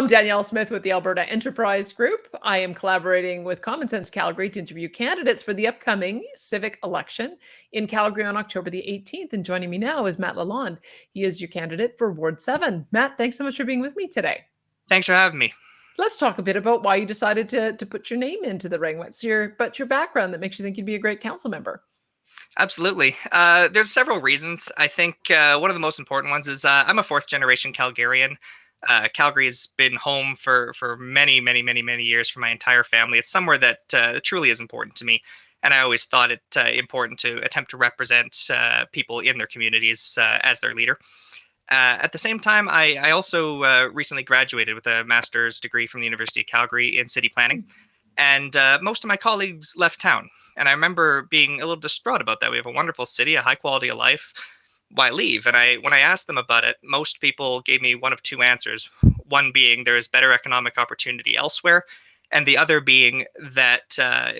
I'm Danielle Smith with the Alberta Enterprise Group. I am collaborating with Common Sense Calgary to interview candidates for the upcoming civic election in Calgary on October the 18th. And joining me now is Matt Lalonde. He is your candidate for Ward 7. Matt, thanks so much for being with me today. Thanks for having me. Let's talk a bit about why you decided to put your name into the ring. What's your background that makes you think you'd be a great council member? Absolutely. There's several reasons. I think one of the most important ones is I'm a fourth generation Calgarian. Calgary has been home for many, many, many, many years for my entire family. It's somewhere that truly is important to me. And I always thought it important to attempt to represent people in their communities as their leader. At the same time, I also recently graduated with a master's degree from the University of Calgary in city planning. And most of my colleagues left town. And I remember being a little distraught about that. We have a wonderful city, a high quality of life. Why leave? And when I asked them about it, most people gave me one of two answers. One being there is better economic opportunity elsewhere, and the other being that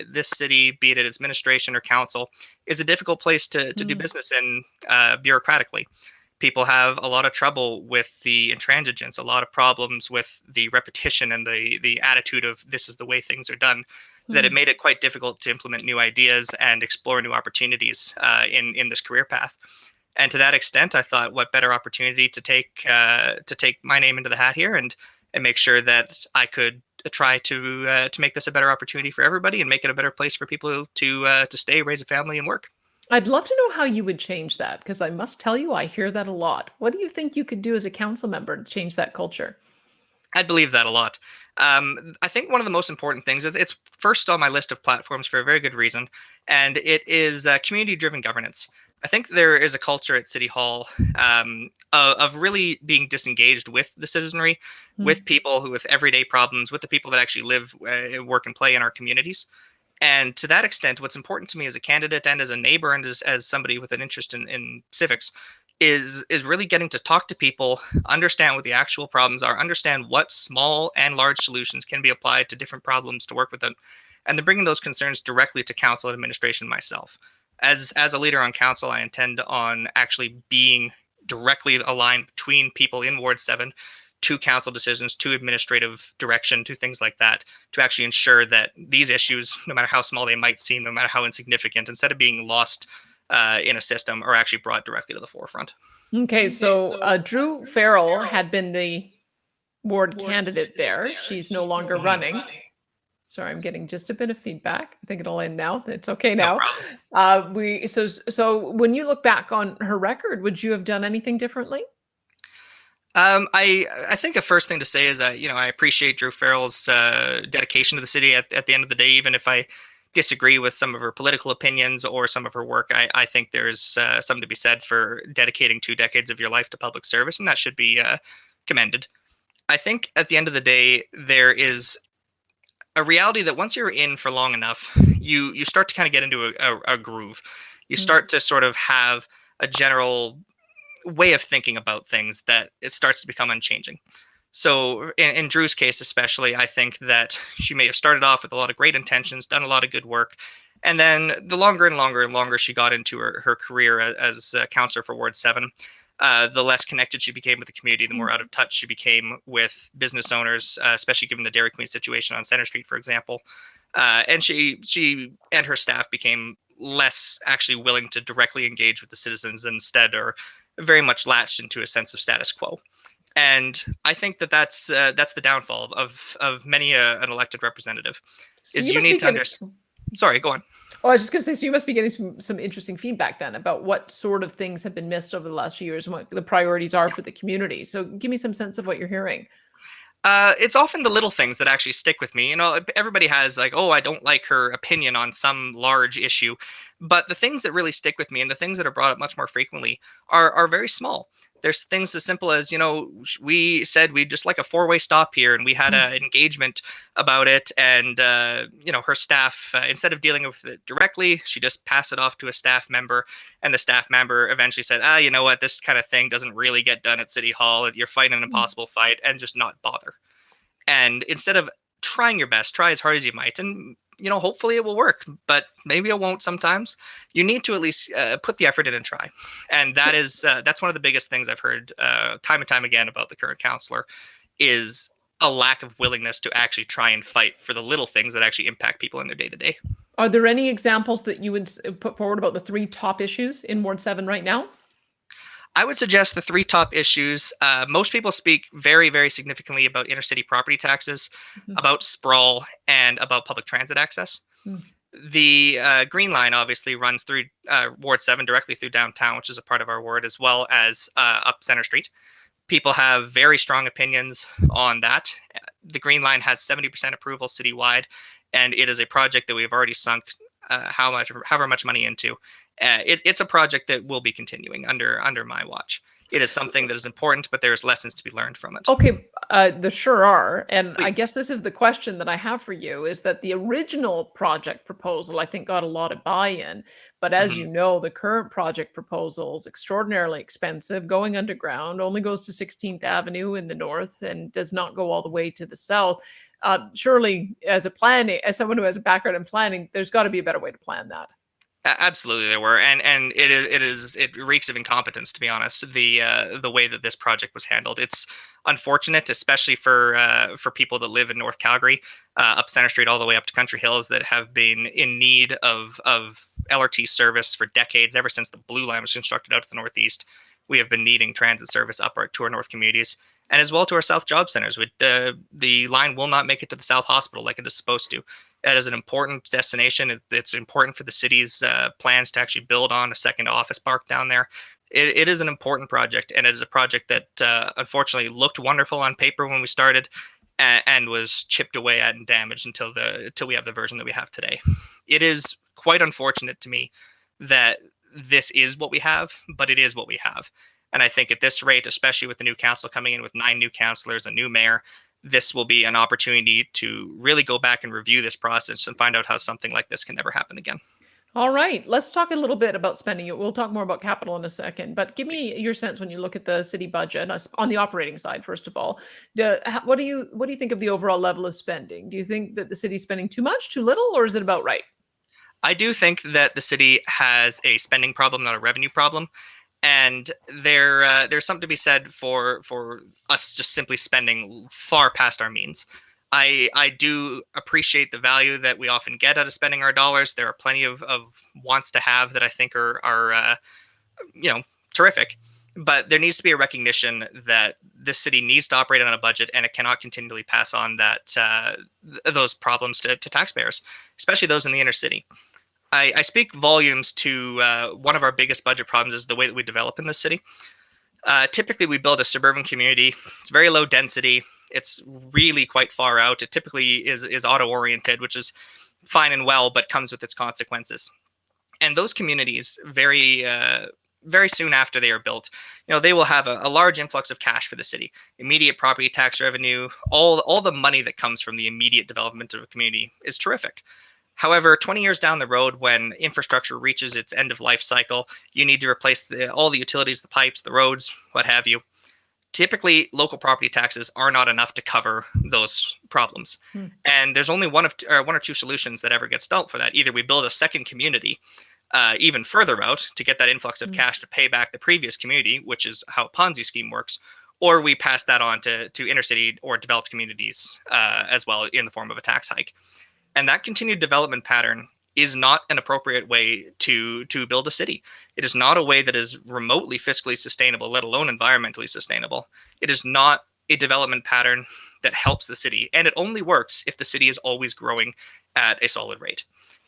this city, be it its administration or council, is a difficult place to do business in bureaucratically. People have a lot of trouble with the intransigence, a lot of problems with the repetition and the attitude of this is the way things are done, that it made it quite difficult to implement new ideas and explore new opportunities in this career path. And to that extent, I thought, what better opportunity to take my name into the hat here and make sure that I could try to make this a better opportunity for everybody and make it a better place for people to stay, raise a family, and work. I'd love to know how you would change that, because I must tell you, I hear that a lot. What do you think you could do as a council member to change that culture? I believe that a lot. I think one of the most important things is it's first on my list of platforms for a very good reason, and it is community-driven governance. I think there is a culture at City Hall of really being disengaged with the citizenry, with people who with everyday problems, with the people that actually live, work, and play in our communities. And to that extent, what's important to me as a candidate and as a neighbor and as somebody with an interest in civics is really getting to talk to people, understand what the actual problems are, understand what small and large solutions can be applied to different problems to work with them, and then bringing those concerns directly to council and administration myself. As a leader on council, I intend on actually being directly aligned between people in Ward 7 to council decisions, to administrative direction, to things like that, to actually ensure that these issues, no matter how small they might seem, no matter how insignificant, instead of being lost in a system, are actually brought directly to the forefront. Okay, so Drew Farrell had been the ward candidate there. She's no longer running. Sorry, I'm getting just a bit of feedback. I think it'll end now. It's okay now. No So when you look back on her record, would you have done anything differently? I think a first thing to say is I appreciate Drew Farrell's dedication to the city at the end of the day, even if I disagree with some of her political opinions or some of her work. I think there's something to be said for dedicating 2 decades of your life to public service, and that should be commended. I think at the end of the day, there is a reality that once you're in for long enough, you start to kind of get into a groove. You start to sort of have a general way of thinking about things that it starts to become unchanging. So in Drew's case especially, I think that she may have started off with a lot of great intentions, done a lot of good work, and then the longer and longer and longer she got into her career as a councillor for Ward 7, the less connected she became with the community, the more out of touch she became with business owners, especially given the Dairy Queen situation on Center Street, for example. And she and her staff became less actually willing to directly engage with the citizens, instead are very much latched into a sense of status quo. And I think that's the downfall of many an elected representative. So is you need to understand. Sorry, go on. Oh, I was just going to say, so you must be getting some interesting feedback then about what sort of things have been missed over the last few years and what the priorities are for the community. So give me some sense of what you're hearing. It's often the little things that actually stick with me. Everybody has like, oh, I don't like her opinion on some large issue. But the things that really stick with me and the things that are brought up much more frequently are very small. There's things as simple as, we said we'd just like a 4-way stop here, and we had an engagement about it. And, her staff, instead of dealing with it directly, she just passed it off to a staff member. And the staff member eventually said, you know what, this kind of thing doesn't really get done at City Hall. You're fighting an impossible fight, and just not bother. And instead of trying your best, try as hard as you might. And hopefully it will work, but maybe it won't sometimes. You need to at least put the effort in and try. And that's one of the biggest things I've heard time and time again about the current counselor is a lack of willingness to actually try and fight for the little things that actually impact people in their day to day. Are there any examples that you would put forward about the three top issues in Ward 7 right now? I would suggest the three top issues. Most people speak very, very significantly about intercity property taxes, Mhm. about sprawl, and about public transit access. Mm. The Green Line obviously runs through Ward 7 directly through downtown, which is a part of our ward, as well as up Center Street. People have very strong opinions on that. The Green Line has 70% approval citywide, and it is a project that we have already sunk however much money into. It's a project that will be continuing under my watch. It is something that is important, but there's lessons to be learned from it. Okay, there sure are. And I Please. guess this is the question that I have for you is that the original project proposal, I think, got a lot of buy-in. But as Mhm. you know, the current project proposal is extraordinarily expensive, going underground, only goes to 16th Avenue in the north and does not go all the way to the south. Surely, as someone who has a background in planning, there's got to be a better way to plan that. Absolutely, there were, and it reeks of incompetence, to be honest. The way that this project was handled, it's unfortunate, especially for people that live in North Calgary, up Center Street all the way up to Country Hills, that have been in need of LRT service for decades, ever since the Blue Line was constructed out to the northeast. We have been needing transit service up to our north communities, and as well to our south job centers. With the line will not make it to the South Hospital like it is supposed to. That is an important destination. It's important for the city's plans to actually build on a second office park down there. It is an important project, and it is a project that unfortunately looked wonderful on paper when we started, and was chipped away at and damaged until we have the version that we have today. It is quite unfortunate to me that this is what we have, but it is what we have. And I think at this rate, especially with the new council coming in with 9 new councillors, a new mayor, this will be an opportunity to really go back and review this process and find out how something like this can never happen again. All right, let's talk a little bit about spending. We'll talk more about capital in a second, but give Please. me your sense when you look at the city budget on the operating side. First of all, what do you think of the overall level of spending? Do you think that the city's spending too much, too little, or is it about right? I do think that the city has a spending problem, not a revenue problem. And there's something to be said for us just simply spending far past our means. I do appreciate the value that we often get out of spending our dollars. There are plenty of wants to have that I think are terrific, but there needs to be a recognition that this city needs to operate on a budget, and it cannot continually pass on those problems to taxpayers, especially those in the inner city. I speak volumes to one of our biggest budget problems is the way that we develop in this city. Typically, we build a suburban community. It's very low density. It's really quite far out. It typically is auto-oriented, which is fine and well, but comes with its consequences. And those communities, very soon after they are built, they will have a large influx of cash for the city, immediate property tax revenue, all the money that comes from the immediate development of a community is terrific. However, 20 years down the road, when infrastructure reaches its end of life cycle, you need to replace all the utilities, the pipes, the roads, what have you. Typically, local property taxes are not enough to cover those problems. Hmm. And there's only one or two solutions that ever gets dealt for that. Either we build a second community even further out to get that influx of cash to pay back the previous community, which is how a Ponzi scheme works, or we pass that on to inner city or developed communities as well in the form of a tax hike. And that continued development pattern is not an appropriate way to build a city. It is not a way that is remotely fiscally sustainable, let alone environmentally sustainable. It is not a development pattern that helps the city. And it only works if the city is always growing at a solid rate.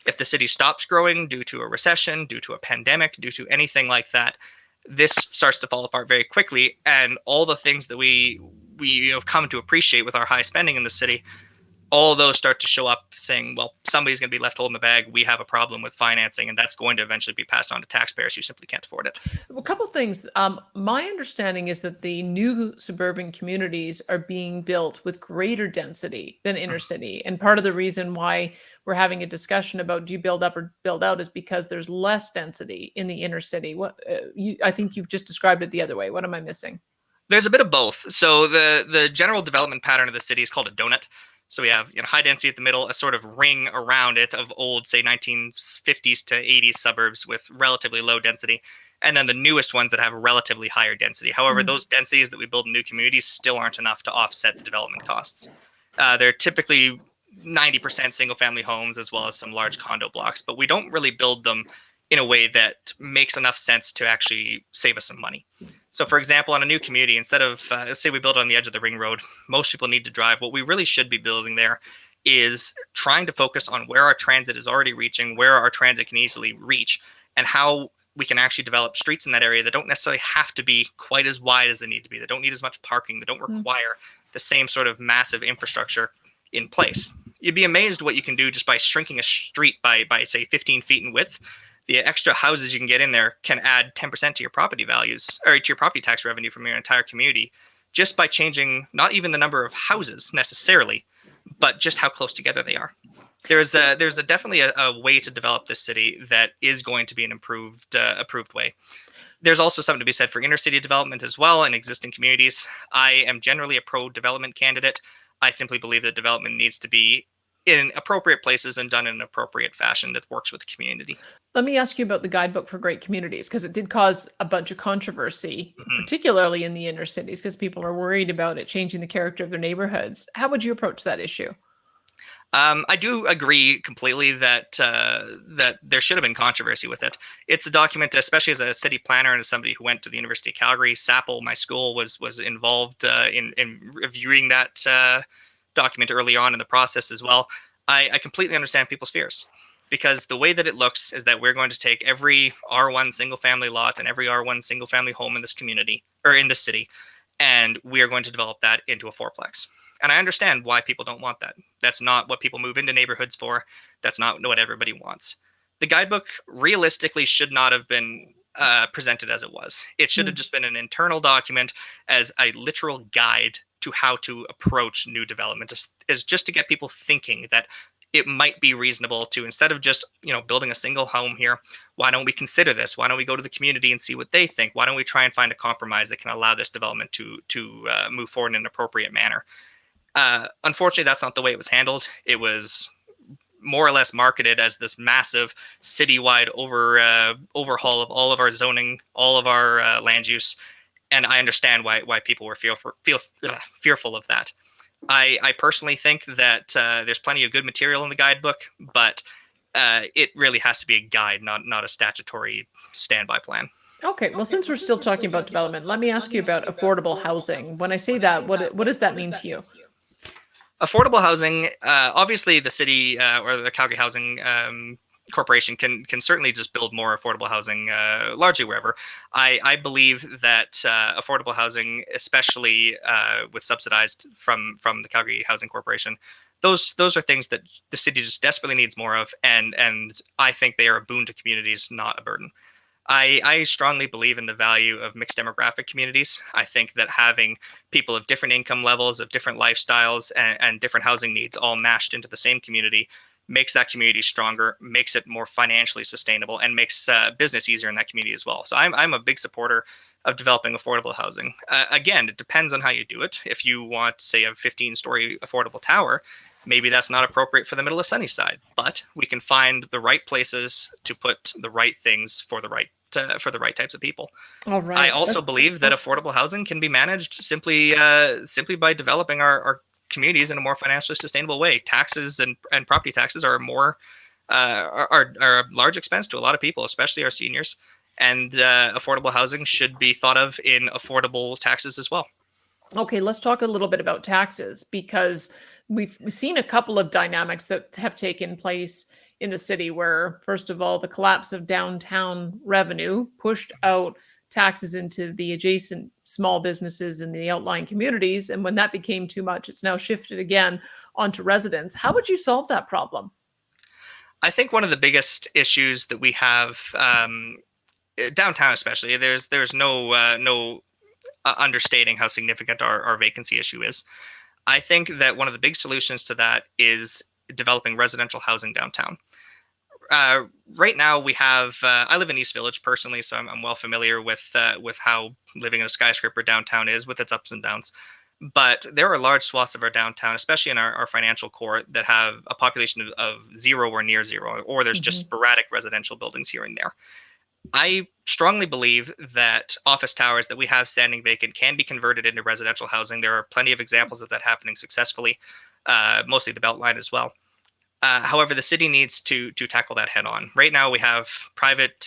If the city stops growing due to a recession, due to a pandemic, due to anything like that, this starts to fall apart very quickly. And all the things that we have come to appreciate with our high spending in the city, all of those start to show up saying, well, somebody's going to be left holding the bag. We have a problem with financing, and that's going to eventually be passed on to taxpayers who simply can't afford it. A couple things. My understanding is that the new suburban communities are being built with greater density than inner city. And part of the reason why we're having a discussion about do you build up or build out is because there's less density in the inner city. I think you've just described it the other way. What am I missing? There's a bit of both. So the general development pattern of the city is called a donut. So we have high density at the middle, a sort of ring around it of old, say 1950s to 80s suburbs with relatively low density, and then the newest ones that have relatively higher density. However, those densities that we build in new communities still aren't enough to offset the development costs. They're typically 90% single family homes as well as some large condo blocks, but we don't really build them in a way that makes enough sense to actually save us some money. So, for example, on a new community, instead of, say, we build on the edge of the ring road, most people need to drive. What we really should be building there is trying to focus on where our transit is already reaching, where our transit can easily reach, and how we can actually develop streets in that area that don't necessarily have to be quite as wide as they need to be. They don't need as much parking. They don't require the same sort of massive infrastructure in place. You'd be amazed what you can do just by shrinking a street by say 15 feet in width. The extra houses you can get in there can add 10% to your property values or to your property tax revenue from your entire community just by changing not even the number of houses necessarily, but just how close together they are. There's definitely a way to develop this city that is going to be an approved way. There's also something to be said for inner city development as well in existing communities. I am generally a pro-development candidate. I simply believe that development needs to be in appropriate places and done in an appropriate fashion that works with the community. Let me ask you about the Guidebook for Great Communities, because it did cause a bunch of controversy, Mhm. particularly in the inner cities, because people are worried about it changing the character of their neighborhoods. How would you approach that issue? I do agree completely that that there should have been controversy with it. It's a document, especially as a city planner and as somebody who went to the University of Calgary. SAPL, my school, was involved in reviewing that document early on in the process as well. I completely understand people's fears because the way that it looks is that we're going to take every R1 single family lot and every R1 single family home in this community or in this city, and we are going to develop that into a fourplex. And I understand why people don't want that. That's not what people move into neighborhoods for. That's not what everybody wants. The guidebook realistically should not have been presented as it was. It should have just been an internal document as a literal guide to how to approach new development, is just to get people thinking that it might be reasonable to, instead of just building a single home here, why don't we consider this? Why don't we go to the community and see what they think? Why don't we try and find a compromise that can allow this development to move forward in an appropriate manner? Unfortunately, that's not the way it was handled. It was more or less marketed as this massive citywide overhaul of all of our zoning, all of our land use, and I understand why people were fearful of that. I personally think that there's plenty of good material in the guidebook, but it really has to be a guide, not a statutory standby plan. Okay, well, since we're still talking about development, let me ask you about affordable housing. When I say that, what does that mean to you? Affordable housing, obviously, the city or the Calgary Housing Corporation can certainly just build more affordable housing, largely wherever. I believe that affordable housing, especially with subsidized from the Calgary Housing Corporation, those are things that the city just desperately needs more of, and I think they are a boon to communities, not a burden. I strongly believe in the value of mixed demographic communities. I think that having people of different income levels, of different lifestyles, and different housing needs all mashed into the same community makes that community stronger, makes it more financially sustainable, and makes business easier in that community as well. So I'm a big supporter of developing affordable housing. Again, it depends on how you do it. If you want, say, a 15-story affordable tower, maybe that's not appropriate for the middle of Sunnyside, but we can find the right places to put the right things for the right types of people. All right. I also believe that affordable housing can be managed simply by developing our communities in a more financially sustainable way. Taxes and property taxes are a large expense to a lot of people, especially our seniors. And affordable housing should be thought of in affordable taxes as well. Okay, let's talk a little bit about taxes because we've seen a couple of dynamics that have taken place in the city where, first of all, the collapse of downtown revenue pushed out taxes into the adjacent small businesses in the outlying communities. And when that became too much, it's now shifted again onto residents. How would you solve that problem? I think one of the biggest issues that we have downtown, especially, there's no understating how significant our vacancy issue is. I think that one of the big solutions to that is developing residential housing downtown. Right now, we have. I live in East Village personally, so I'm well familiar with how living in a skyscraper downtown is, with its ups and downs. But there are large swaths of our downtown, especially in our financial core, that have a population of zero or near zero, or there's just Hmm. sporadic residential buildings here and there. I strongly believe that office towers that we have standing vacant can be converted into residential housing. There are plenty of examples of that happening successfully, mostly the Beltline as well. However, the city needs to tackle that head on. Right now, we have private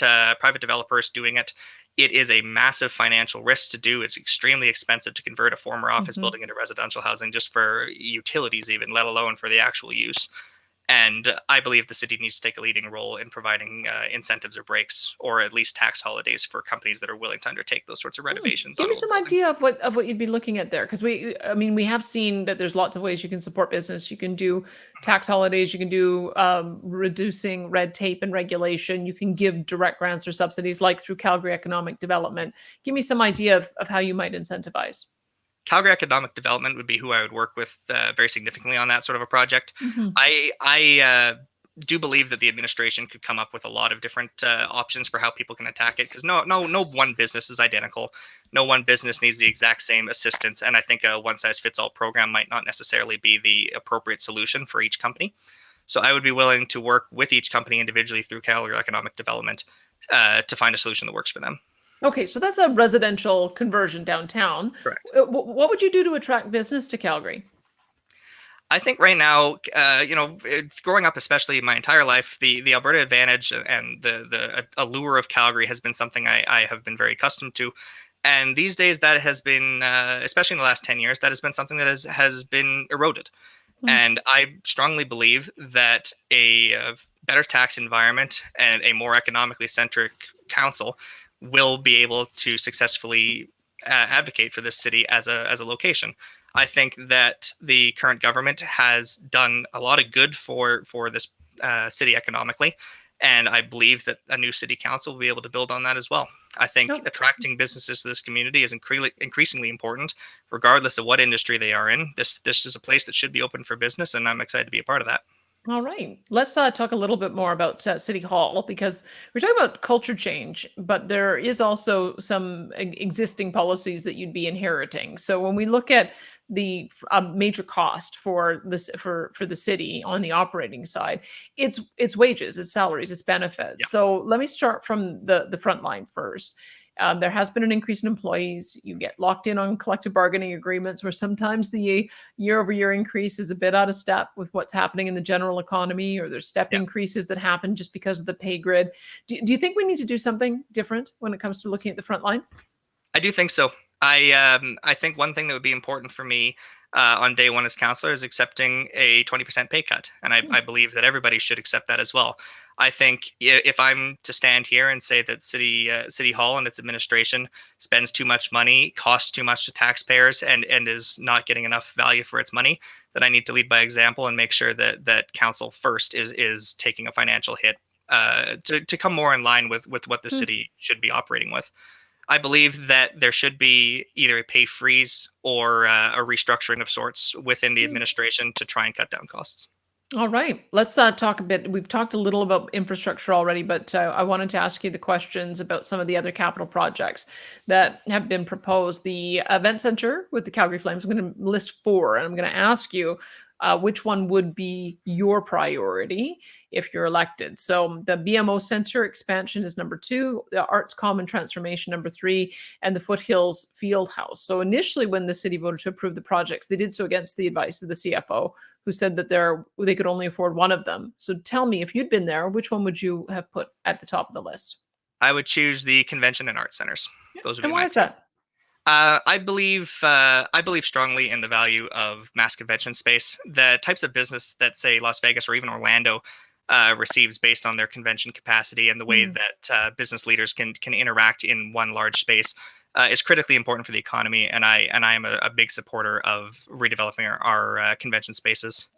developers doing it. It is a massive financial risk to do. It's extremely expensive to convert a former office Hmm. building into residential housing, just for utilities, even let alone for the actual use. And I believe the city needs to take a leading role in providing incentives or breaks, or at least tax holidays for companies that are willing to undertake those sorts of renovations Give on me old some buildings. idea of what you'd be looking at there, because I mean, we have seen that there's lots of ways you can support business. You can do tax holidays, you can do reducing red tape and regulation, you can give direct grants or subsidies, like through Calgary Economic Development. Give me some idea of how you might incentivize. Calgary Economic Development would be who I would work with very significantly on that sort of a project. Hmm. I do believe that the administration could come up with a lot of different options for how people can attack it, because no one business is identical. No one business needs the exact same assistance, and I think a one size fits all program might not necessarily be the appropriate solution for each company. So I would be willing to work with each company individually through Calgary Economic Development to find a solution that works for them. Okay, so that's a residential conversion downtown. Correct. What would you do to attract business to Calgary? I think right now, growing up, especially my entire life, the Alberta advantage and the allure of Calgary has been something I have been very accustomed to. And these days, that has been, especially in the last 10 years, that has been something that has been eroded. Hmm. And I strongly believe that a better tax environment and a more economically centric council will be able to successfully advocate for this city as a location. I think that the current government has done a lot of good for this city economically, and I believe that a new city council will be able to build on that as well. I think Oh, attracting businesses to this community is increasingly important, regardless of what industry they are in. This is a place that should be open for business, and I'm excited to be a part of that. all right. Let's talk a little bit more about City Hall, because we're talking about culture change, but there is also some existing policies that you'd be inheriting. So when we look at the major cost for this for the city on the operating side, it's wages, it's salaries, it's benefits. Yeah. So let me start from the front line first. There has been an increase in employees. You get locked in on collective bargaining agreements, where sometimes the year-over-year increase is a bit out of step with what's happening in the general economy, or there's step Yeah. increases that happen just because of the pay grid. Do you think we need to do something different when it comes to looking at the front line? I do think so. I think one thing that would be important for me on day one as counselor is accepting a 20% pay cut, and Hmm. I believe that everybody should accept that as well. I think if I'm to stand here and say that City Hall and its administration spends too much money, costs too much to taxpayers, and is not getting enough value for its money, then I need to lead by example and make sure that council first is taking a financial hit to come more in line with what the Hmm. city should be operating with. I believe that there should be either a pay freeze or a restructuring of sorts within the Hmm. administration to try and cut down costs. All right. Let's talk a bit. We've talked a little about infrastructure already, but I wanted to ask you the questions about some of the other capital projects that have been proposed. The event center with the Calgary Flames, I'm going to list four, and I'm going to ask you which one would be your priority if you're elected. So the BMO Center expansion is number two, the Arts Common transformation number three, and the Foothills Field House. So initially, when the city voted to approve the projects, they did so against the advice of the CFO, who said that they could only afford one of them. So tell me, if you'd been there, which one would you have put at the top of the list? I would choose the convention and art centers. Yeah. Those would be And why my is two. that? I believe strongly in the value of mass convention space. The types of business that, say, Las Vegas or even Orlando receives based on their convention capacity, and the way Mm. that business leaders can interact in one large space is critically important for the economy. And I am a big supporter of redeveloping our convention spaces.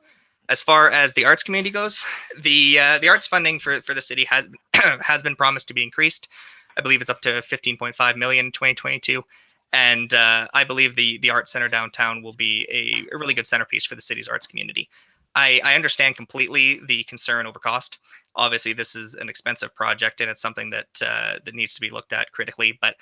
As far as the arts community goes, the arts funding for the city has has been promised to be increased. I believe it's up to 15.5 million in 2022, and I believe the art center downtown will be a really good centerpiece for the city's arts community. I understand completely the concern over cost. Obviously, this is an expensive project, and it's something that needs to be looked at critically. But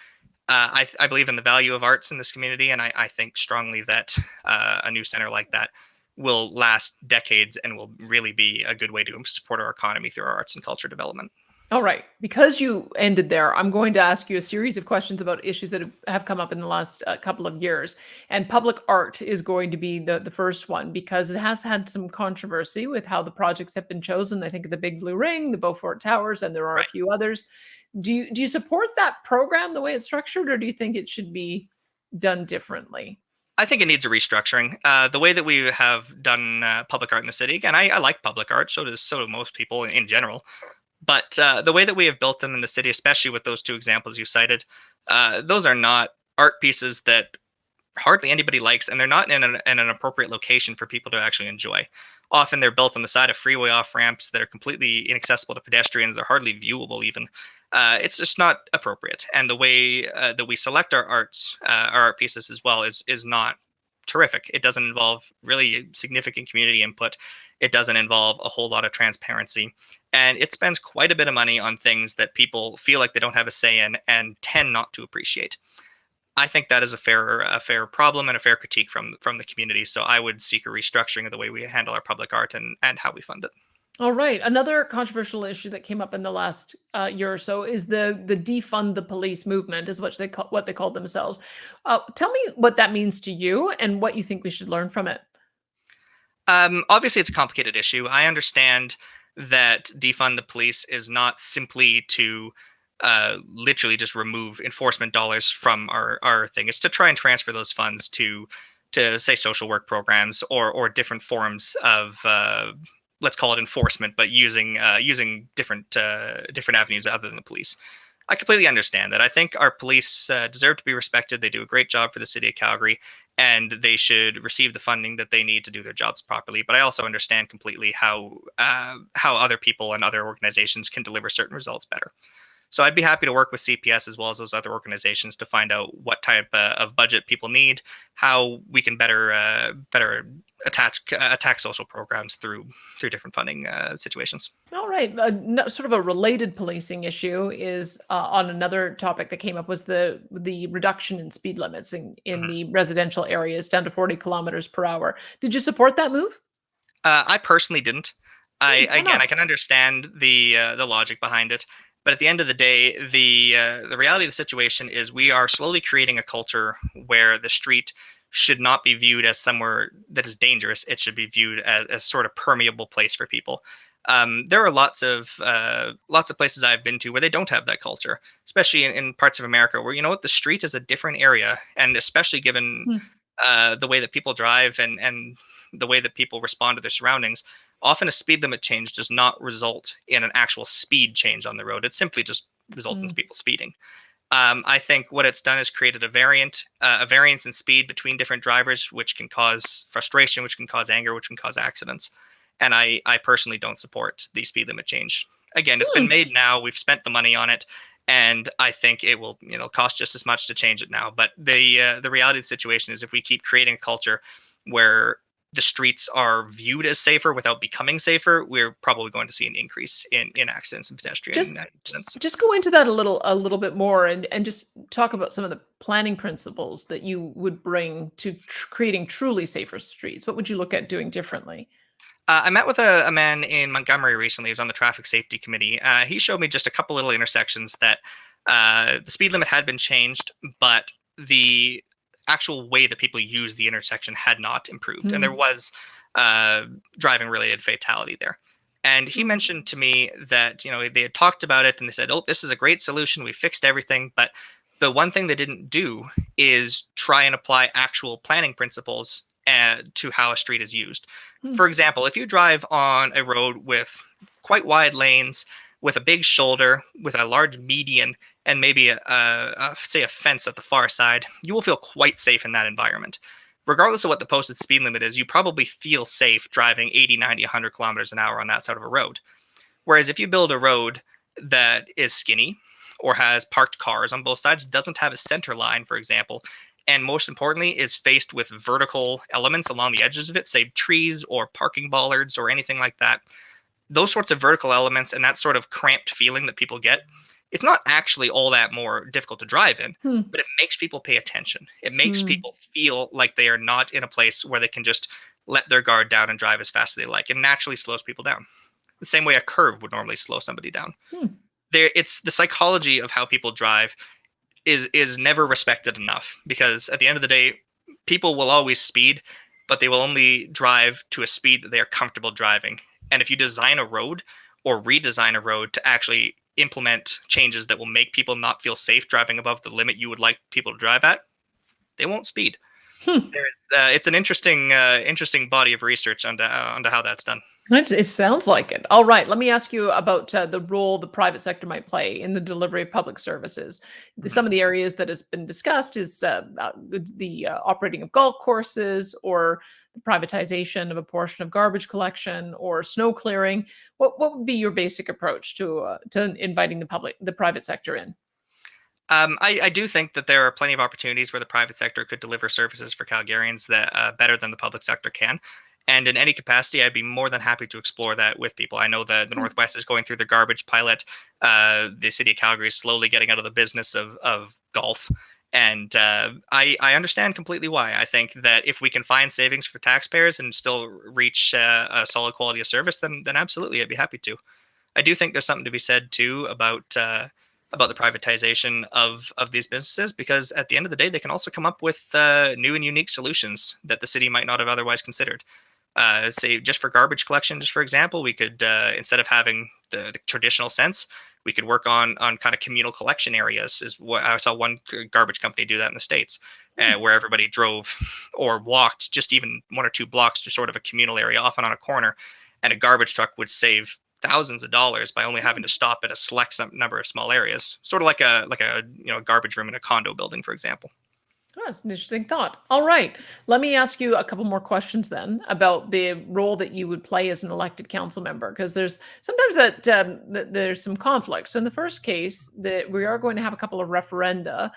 I believe in the value of arts in this community, and I think strongly that a new center like that will last decades and will really be a good way to support our economy through our arts and culture development. All right. Because you ended there, I'm going to ask you a series of questions about issues that have come up in the last couple of years. And public art is going to be the first one because it has had some controversy with how the projects have been chosen. I think the Big Blue Ring, the Beaufort Towers, and there are a Right. few others. Do you support that program the way it's structured, or do you think it should be done differently? I think it needs a restructuring. The way that we have done public art in the city, again, I like public art. So do most people in general. But the way that we have built them in the city, especially with those two examples you cited, those are not art pieces that hardly anybody likes, and they're not in an appropriate location for people to actually enjoy. Often they're built on the side of freeway off ramps that are completely inaccessible to pedestrians. They're hardly viewable even. It's just not appropriate. And the way that we select our art pieces as well, is not terrific. It doesn't involve really significant community input. It doesn't involve a whole lot of transparency. And it spends quite a bit of money on things that people feel like they don't have a say in and tend not to appreciate. I think that is a fair problem and a fair critique from the community. So I would seek a restructuring of the way we handle our public art and how we fund it. All right. Another controversial issue that came up in the last year or so is the defund the police movement, is what they call themselves. Tell me what that means to you and what you think we should learn from it. Obviously, it's a complicated issue. I understand that defund the police is not simply to literally just remove enforcement dollars from our thing. It's to try and transfer those funds to say social work programs or different forms of let's call it enforcement, but using different avenues other than the police. I completely understand that. I think our police deserve to be respected. They do a great job for the city of Calgary, and they should receive the funding that they need to do their jobs properly. But I also understand completely how other people and other organizations can deliver certain results better. So I'd be happy to work with CPS as well as those other organizations to find out what type of budget people need, how we can better attack social programs through different funding situations. All right. Sort of a related policing issue is on another topic that came up was the reduction in speed limits in Mhm. the residential areas down to 40 kilometers per hour. Did you support that move? I personally didn't. Why I not? can understand the logic behind it, but at the end of the day, the reality of the situation is we are slowly creating a culture where the street should not be viewed as somewhere that is dangerous. It should be viewed as sort of permeable place for people. There are lots of places I've been to where they don't have that culture, especially in parts of America where, you know what, the street is a different area, and especially given Hmm. the way that people drive and the way that people respond to their surroundings. Often a speed limit change does not result in an actual speed change on the road. It simply just results in Mm. people speeding. I think what it's done is created a variance in speed between different drivers, which can cause frustration, which can cause anger, which can cause accidents. And I personally don't support the speed limit change. Again, it's been Hmm. made now. We've spent the money on it, and I think it will, cost just as much to change it now. But the reality of the situation is, if we keep creating a culture where the streets are viewed as safer without becoming safer, we're probably going to see an increase in accidents and Just pedestrian incidents. just go into that a little bit more and just talk about some of the planning principles that you would bring to creating truly safer streets. What would you look at doing differently? I met with a man in Montgomery recently. He was on the traffic safety committee. He showed me just a couple little intersections that the speed limit had been changed, but the actual way that people use the intersection had not improved, and there Hmm. was uh, driving related fatality there. And he mentioned to me that they had talked about it and they said, "Oh, this is a great solution. We fixed everything." But the one thing they didn't do is try and apply actual planning principles to how a street is used. Hmm. For example, if you drive on a road with quite wide lanes, with a big shoulder, with a large median, and maybe say a fence at the far side, you will feel quite safe in that environment. Regardless of what the posted speed limit is, you probably feel safe driving 80, 90, 100 kilometers an hour on that side of a road. Whereas if you build a road that is skinny or has parked cars on both sides, doesn't have a center line, for example, and most importantly is faced with vertical elements along the edges of it, say trees or parking bollards or anything like that, those sorts of vertical elements and that sort of cramped feeling that people get It's not actually all that more difficult to drive in, Hmm. but it makes people pay attention. It makes Hmm. people feel like they are not in a place where they can just let their guard down and drive as fast as they like. It naturally slows people down. The same way a curve would normally slow somebody down. Hmm. It's the psychology of how people drive is never respected enough, because at the end of the day, people will always speed, but they will only drive to a speed that they are comfortable driving. And if you design a road or redesign a road to actually implement changes that will make people not feel safe driving above the limit you would like people to drive at, they won't speed. Hmm. It's an interesting body of research onto how that's done. It sounds like it. All right. Let me ask you about the role the private sector might play in the delivery of public services. Mhm. Some of the areas that has been discussed is the operating of golf courses, or the privatization of a portion of garbage collection, or snow clearing. What would be your basic approach to inviting the private sector in? I do think that there are plenty of opportunities where the private sector could deliver services for Calgarians that better than the public sector can. And in any capacity, I'd be more than happy to explore that with people. I know the Hmm. Northwest is going through the garbage pilot. The city of Calgary is slowly getting out of the business of golf. And I understand completely why. I think that if we can find savings for taxpayers and still reach a solid quality of service, then absolutely, I'd be happy to. I do think there's something to be said too about the privatization of these businesses, because at the end of the day, they can also come up with new and unique solutions that the city might not have otherwise considered. Say, just for garbage collection, just for example, we could instead of having the traditional sense, we could work on kind of communal collection areas. Is what I saw one garbage company do that in the States, Hmm. where everybody drove or walked just even 1 or 2 blocks to sort of a communal area, often on a corner, and a garbage truck would save thousands of dollars by only having to stop at a select number of small areas, sort of like a garbage room in a condo building, for example. Oh, that's an interesting thought. All right. Let me ask you a couple more questions then about the role that you would play as an elected council member, because there's sometimes there's some conflict. So in the first case, that we are going to have a couple of referenda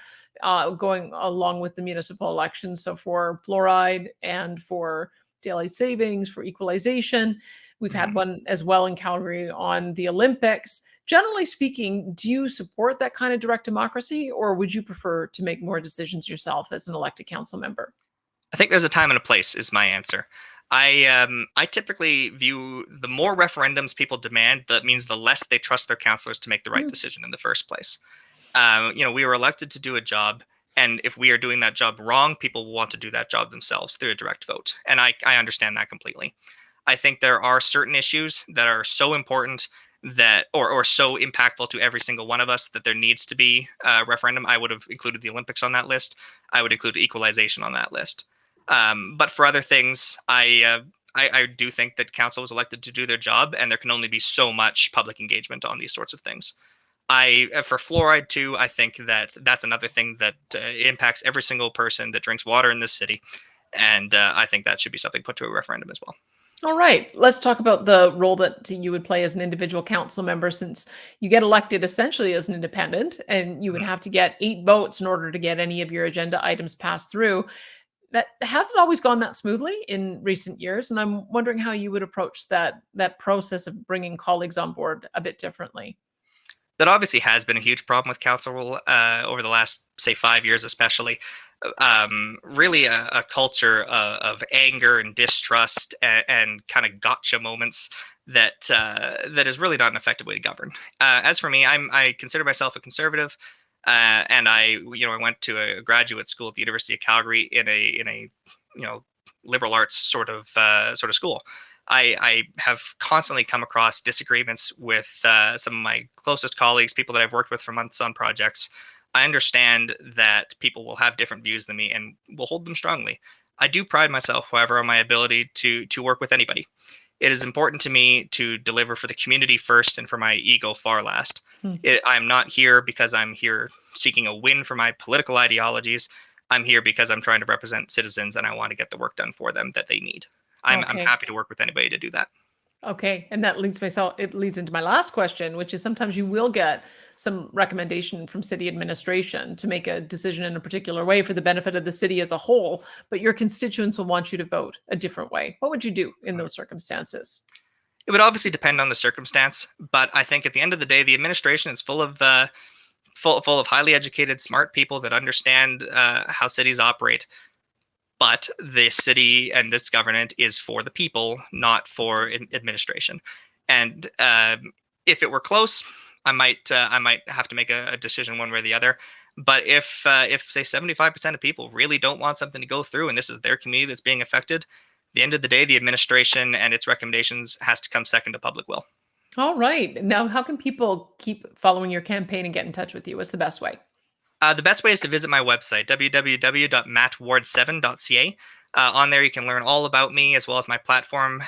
going along with the municipal elections. So for fluoride and for daily savings, for equalization. We've had Mhm. one as well in Calgary on the Olympics. Generally speaking, do you support that kind of direct democracy, or would you prefer to make more decisions yourself as an elected council member? I think there's a time and a place is my answer. I typically view the more referendums people demand, that means the less they trust their councillors to make the right Mm. decision in the first place. We were elected to do a job, and if we are doing that job wrong, people will want to do that job themselves through a direct vote, and I understand that completely. I think there are certain issues that are so important that or so impactful to every single one of us that there needs to be a referendum. I would have included the Olympics on that list. I would include equalization on that list. But for other things, I do think that council was elected to do their job, and there can only be so much public engagement on these sorts of things. I For fluoride too, I think that that's another thing that impacts every single person that drinks water in this city, and I think that should be something put to a referendum as well. All right, let's talk about the role that you would play as an individual council member, since you get elected essentially as an independent and you would Mhm. have to get 8 votes in order to get any of your agenda items passed through. That hasn't always gone that smoothly in recent years, and I'm wondering how you would approach that process of bringing colleagues on board a bit differently. That obviously has been a huge problem with council rule over the last, say, 5 years, especially. Really, a culture of anger and distrust and kind of gotcha moments that is really not an effective way to govern. As for me, I consider myself a conservative, and I went to a graduate school at the University of Calgary in a you know liberal arts sort of school. I have constantly come across disagreements with some of my closest colleagues, people that I've worked with for months on projects. I understand that people will have different views than me and will hold them strongly. I do pride myself, however, on my ability to work with anybody. It is important to me to deliver for the community first and for my ego far last. Hmm. I'm not here because I'm here seeking a win for my political ideologies. I'm here because I'm trying to represent citizens and I want to get the work done for them that they need. I'm Okay. happy to work with anybody to do that. Okay, and that it leads into my last question, which is sometimes you will get some recommendation from city administration to make a decision in a particular way for the benefit of the city as a whole, but your constituents will want you to vote a different way. What would you do in those circumstances? It would obviously depend on the circumstance, but I think at the end of the day, the administration is full of full of highly educated, smart people that understand how cities operate. But the city and this government is for the people, not for administration. And if it were close, I might have to make a decision one way or the other. But if say 75% of people really don't want something to go through, and this is their community that's being affected, at the end of the day, the administration and its recommendations has to come second to public will. All right. Now, how can people keep following your campaign and get in touch with you? What's the best way? The best way is to visit my website, www.mattward7.ca. On there, you can learn all about me as well as my platform.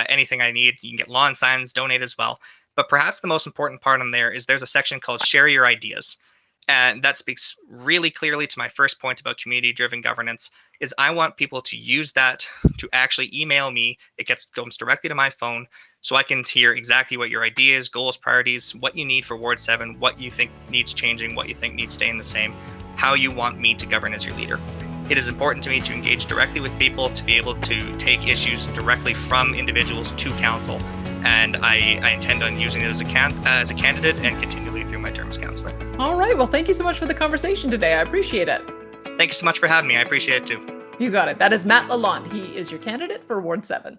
Anything I need, you can get lawn signs, donate as well. But perhaps the most important part on there is there's a section called Share Your Ideas. And that speaks really clearly to my first point about community-driven governance, is I want people to use that to actually email me. It goes directly to my phone, so I can hear exactly what your ideas, goals, priorities, what you need for Ward 7, what you think needs changing, what you think needs staying the same, how you want me to govern as your leader. It is important to me to engage directly with people, to be able to take issues directly from individuals to council, and I intend on using it as a candidate and continually through my term as councillor. All right. Well, thank you so much for the conversation today. I appreciate it. Thank you so much for having me. I appreciate it too. You got it. That is Matt Lalonde. He is your candidate for Ward 7.